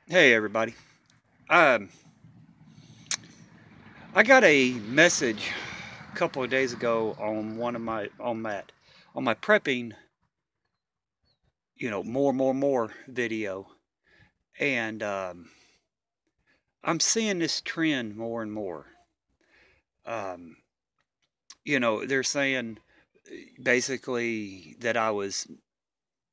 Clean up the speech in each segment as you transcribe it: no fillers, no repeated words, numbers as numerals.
Hey everybody. Um, I got a message a couple of days ago on one of my on my prepping, more video, and I'm seeing this trend more and more. Um, they're saying basically that I was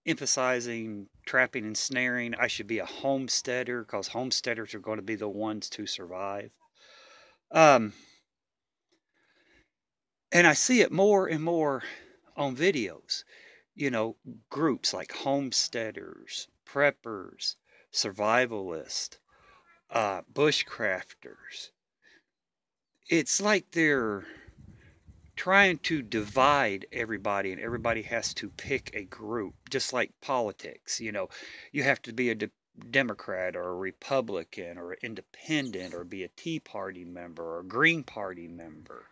emphasizing trapping and snaring. I should be a homesteader because homesteaders are going to be the ones to survive. Um, And I see it more and more on videos. You know, groups like homesteaders, preppers, survivalists, bushcrafters. It's like they're trying to divide everybody, and everybody has to pick a group, just like politics. You have to be a Democrat or a Republican or independent or be a Tea Party member or a Green Party member.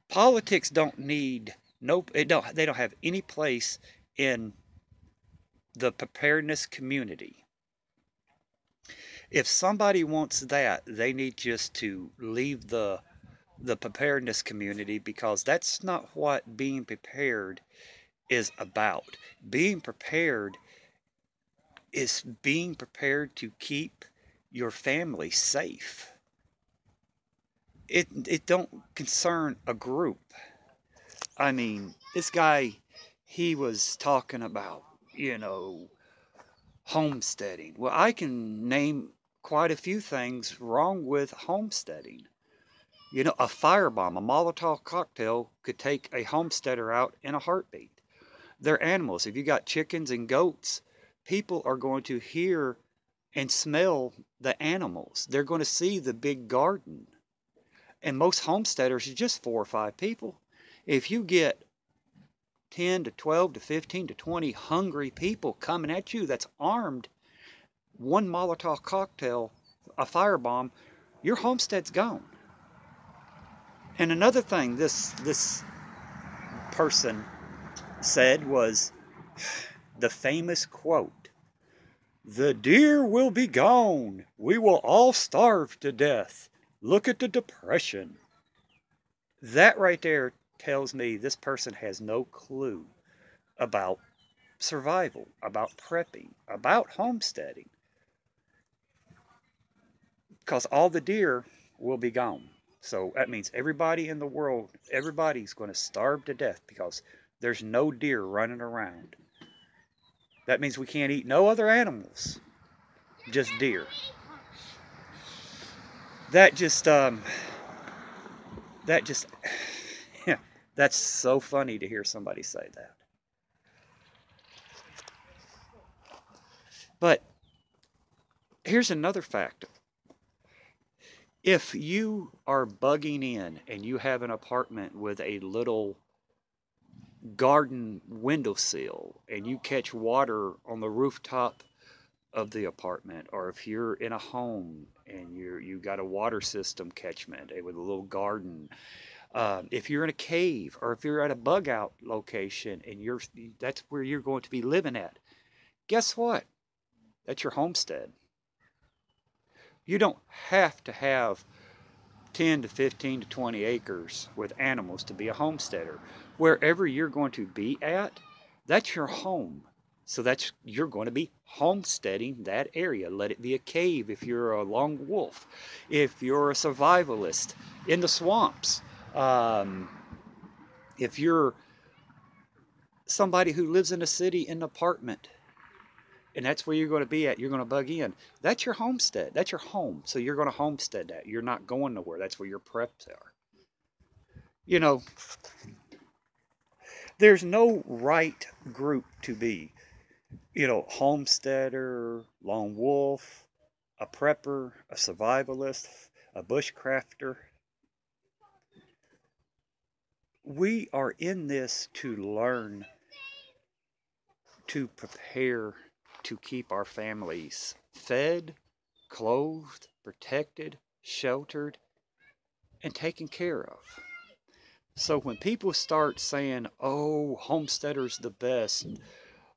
Politics don't need no it don't they don't have any place in the preparedness community. If somebody wants that, they need just to leave the preparedness community, because that's not what being prepared is about. Being prepared is being prepared to keep your family safe. It don't concern a group. I mean, this guy, he was talking about, you know, homesteading. Well, I can name quite a few things wrong with homesteading. A firebomb, a Molotov cocktail could take a homesteader out in a heartbeat. They're animals. If you got chickens and goats, people are going to hear and smell the animals. They're going to see the big garden. And most homesteaders are just 4 or 5 people. If you get 10 to 12 to 15 to 20 hungry people coming at you that's armed, one Molotov cocktail, a firebomb, your homestead's gone. And another thing this person said was the famous quote, "The deer will be gone. We will all starve to death. Look at the depression." That right there tells me this person has no clue about survival, about prepping, about homesteading, because all the deer will be gone. So that means everybody in the world, everybody's going to starve to death because there's no deer running around. That means we can't eat no other animals, just deer. That just, that just, yeah, that's so funny to hear somebody say that. But here's another factor. If you are bugging in and you have an apartment with a little garden windowsill and you catch water on the rooftop of the apartment, or if you're in a home and you got a water system catchment with a little garden, if you're in a cave or if you're at a bug out location and that's where you're going to be living at, guess what? That's your homestead. You don't have to have 10 to 15 to 20 acres with animals to be a homesteader. Wherever you're going to be at, that's your home. So you're going to be homesteading that area. Let it be a cave if you're a lone wolf, if you're a survivalist in the swamps, um, if you're somebody who lives in a city in an apartment, and that's where you're going to be at, you're going to bug in. That's your homestead. That's your home. So you're going to homestead that. You're not going nowhere. That's where your preps are. You know, there's no right group to be. Homesteader, lone wolf, a prepper, a survivalist, a bushcrafter. We are in this to learn, to prepare, to keep our families fed, clothed, protected, sheltered, and taken care of. So when people start saying, "Oh, homesteader's the best,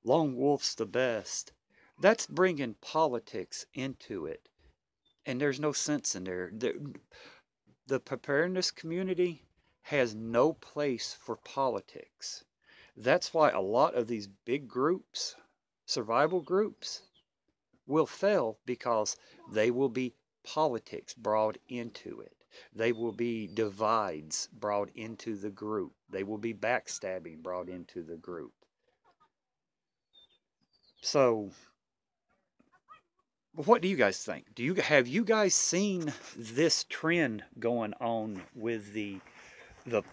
lone wolf's the best," That's bringing politics into it, and there's no sense in there. The preparedness community has no place for politics. That's why a lot of these big groups, survival groups, will fail because they will be politics brought into it. They will be divides brought into the group. They will be backstabbing brought into the group. So, what do you guys think? Have you guys seen this trend going on with the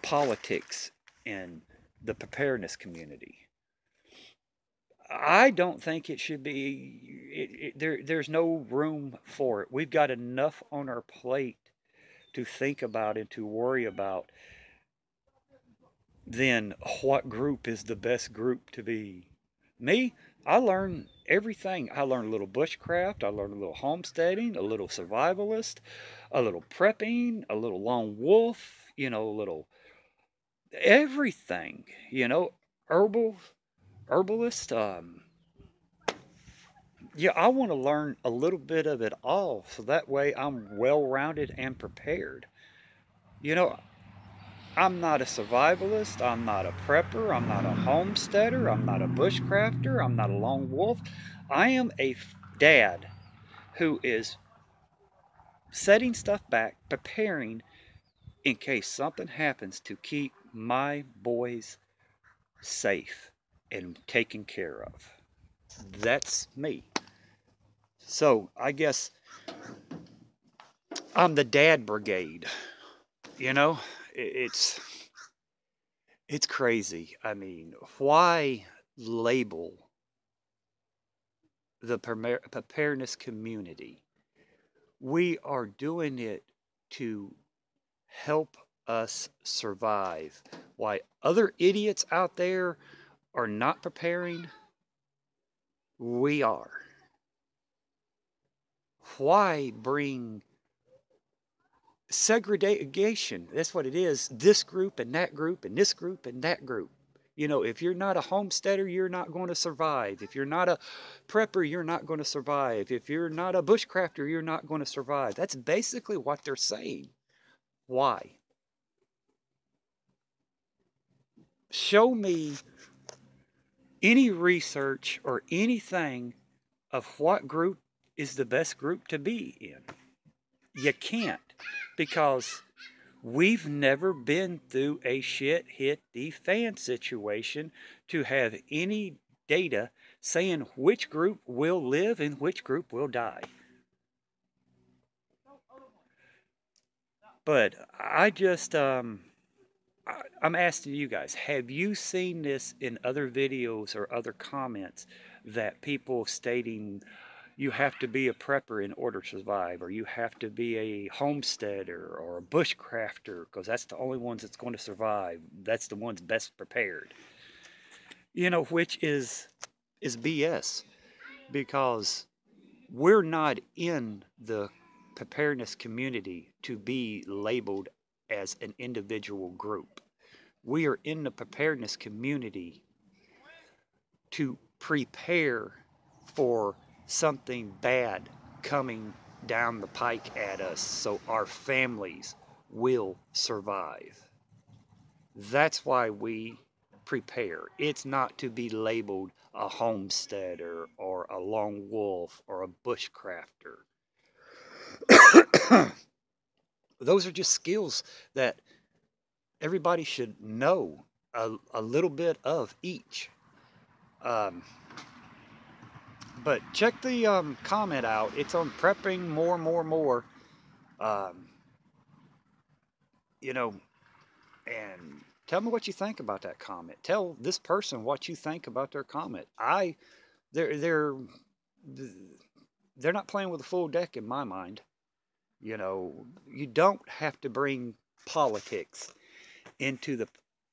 politics in the preparedness community? I don't think it should be. There's no room for it. We've got enough on our plate to think about and to worry about. Then what group is the best group to be? Me, I learned everything. I learned a little bushcraft. I learned a little homesteading, a little survivalist, a little prepping, a little lone wolf. A little everything. Herbal herbalist. Yeah, I want to learn a little bit of it all so that way I'm well rounded and prepared. You know, I'm not a survivalist, I'm not a prepper, I'm not a homesteader, I'm not a bushcrafter, I'm not a lone wolf. I am a dad who is setting stuff back, preparing in case something happens to keep my boys safe and taken care of. That's me. So I guess I'm the dad brigade. You know, it's it's crazy. I mean, why label the preparedness community? We are doing it to help us survive. Why other idiots out there are not preparing, we are. Why bring segregation? That's what it is. This group and that group and this group and that group. If you're not a homesteader, you're not going to survive. If you're not a prepper, you're not going to survive. If you're not a bushcrafter, you're not going to survive. That's basically what they're saying. Why? Show me any research or anything of what group is the best group to be in. You can't, because we've never been through a shit hit the fan situation to have any data saying which group will live and which group will die. But I'm asking you guys, have you seen this in other videos or other comments that people stating you have to be a prepper in order to survive, or you have to be a homesteader or a bushcrafter because that's the only ones that's going to survive. That's the ones best prepared. Which is BS, because we're not in the preparedness community to be labeled as an individual group. We are in the preparedness community to prepare for something bad coming down the pike at us so our families will survive. That's why we prepare. It's not to be labeled a homesteader or a lone wolf or a bushcrafter. Those are just skills that everybody should know a little bit of each. But check the comment out. It's on prepping more. Um, you know, and tell me what you think about that comment. Tell this person what you think about their comment. They're they're not playing with a full deck in my mind. You don't have to bring politics into the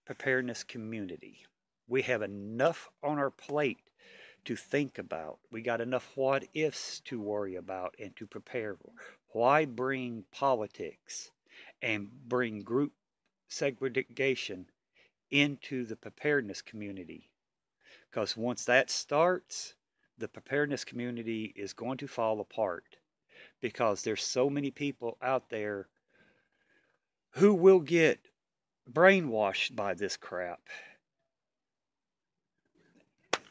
preparedness community. We have enough on our plate to think about. We got enough what ifs to worry about and to prepare for. Why bring politics and bring group segregation into the preparedness community? Because once that starts, the preparedness community is going to fall apart because there's so many people out there who will get brainwashed by this crap.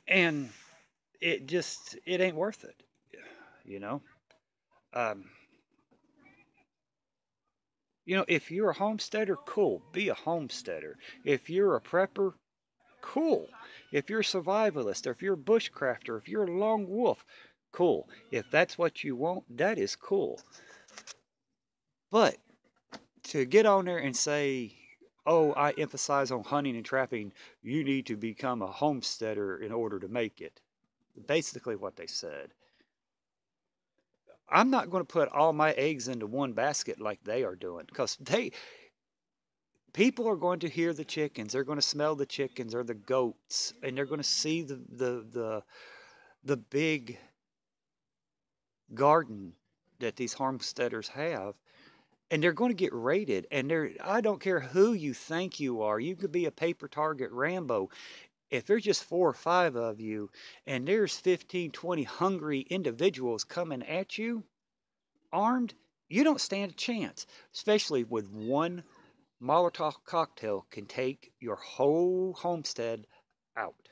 And it ain't worth it, you know? Um, if you're a homesteader, cool, be a homesteader. If you're a prepper, cool. If you're a survivalist, or if you're a bushcrafter, if you're a lone wolf, cool. If that's what you want, that is cool. But to get on there and say, oh, I emphasize on hunting and trapping, you need to become a homesteader in order to make it. Basically what they said. I'm not going to put all my eggs into one basket like they are doing, because people are going to hear the chickens, they're going to smell the chickens or the goats, and they're going to see the big garden that these homesteaders have, and they're going to get raided. And I don't care who you think you are. You could be a paper target Rambo. If there's just 4 or 5 of you and there's 15, 20 hungry individuals coming at you armed, you don't stand a chance. Especially with one Molotov cocktail can take your whole homestead out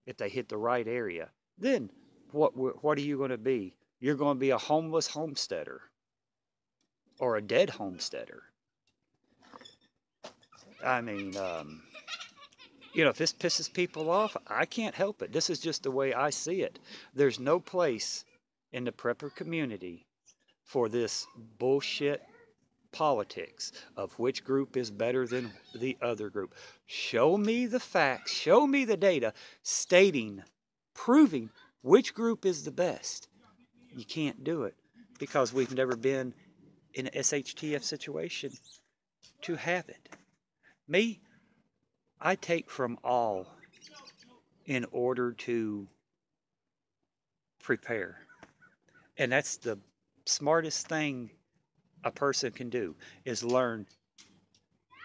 if they hit the right area. Then what are you going to be? You're going to be a homeless homesteader or a dead homesteader. I mean, if this pisses people off, I can't help it. This is just the way I see it. There's no place in the prepper community for this bullshit politics of which group is better than the other group. Show me the facts, show me the data proving which group is the best. You can't do it because we've never been in an SHTF situation to have it. Me, I take from all in order to prepare. And that's the smartest thing a person can do, is learn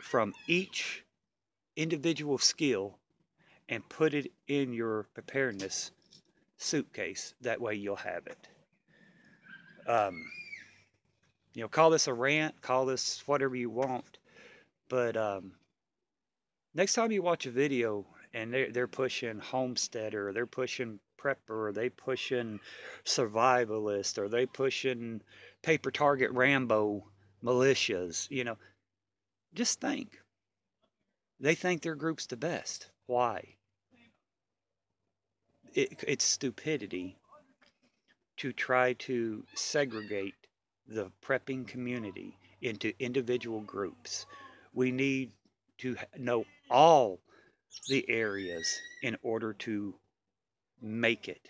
from each individual skill and put it in your preparedness suitcase. That way you'll have it. Call this a rant, call this whatever you want, but next time you watch a video and they're pushing homesteader, or they're pushing prepper, or they pushing survivalist, or they pushing paper target Rambo militias, just think. They think their group's the best. Why? It's stupidity to try to segregate the prepping community into individual groups. We need to know all the areas in order to make it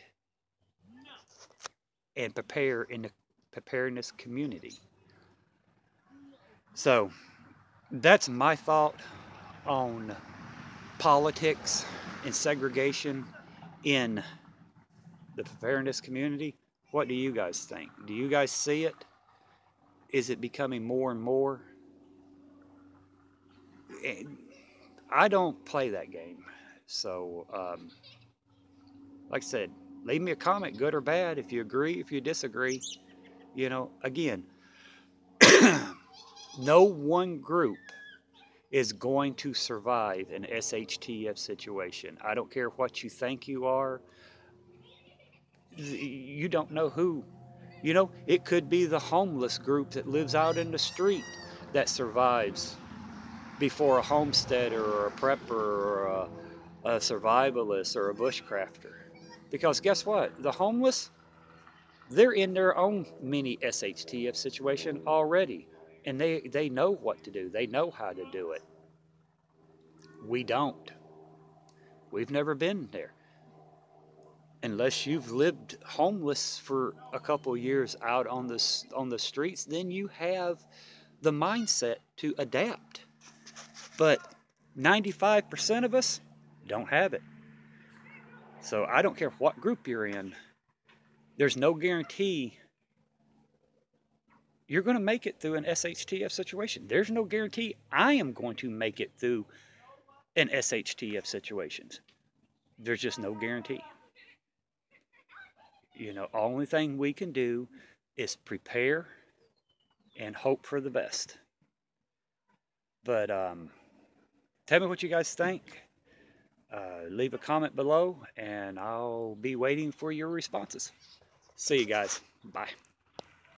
and prepare in the preparedness community. So that's my thought on politics and segregation in the preparedness community. What do you guys think? Do you guys see it? Is it becoming more and more? I don't play that game. So, like I said, leave me a comment, good or bad, if you agree, if you disagree. Again, no one group is going to survive an SHTF situation. I don't care what you think you are. You don't know who. It could be the homeless group that lives out in the street that survives before a homesteader or a prepper or a survivalist or a bushcrafter. Because guess what? The homeless, they're in their own mini SHTF situation already. And they know what to do. They know how to do it. We don't. We've never been there. Unless you've lived homeless for a couple years out on the streets, then you have the mindset to adapt. But 95% of us don't have it. So I don't care what group you're in. There's no guarantee you're going to make it through an SHTF situation. There's no guarantee I am going to make it through an SHTF situation. There's just no guarantee. You know, only thing we can do is prepare and hope for the best. But tell me what you guys think. Leave a comment below, and I'll be waiting for your responses. See you guys. Bye.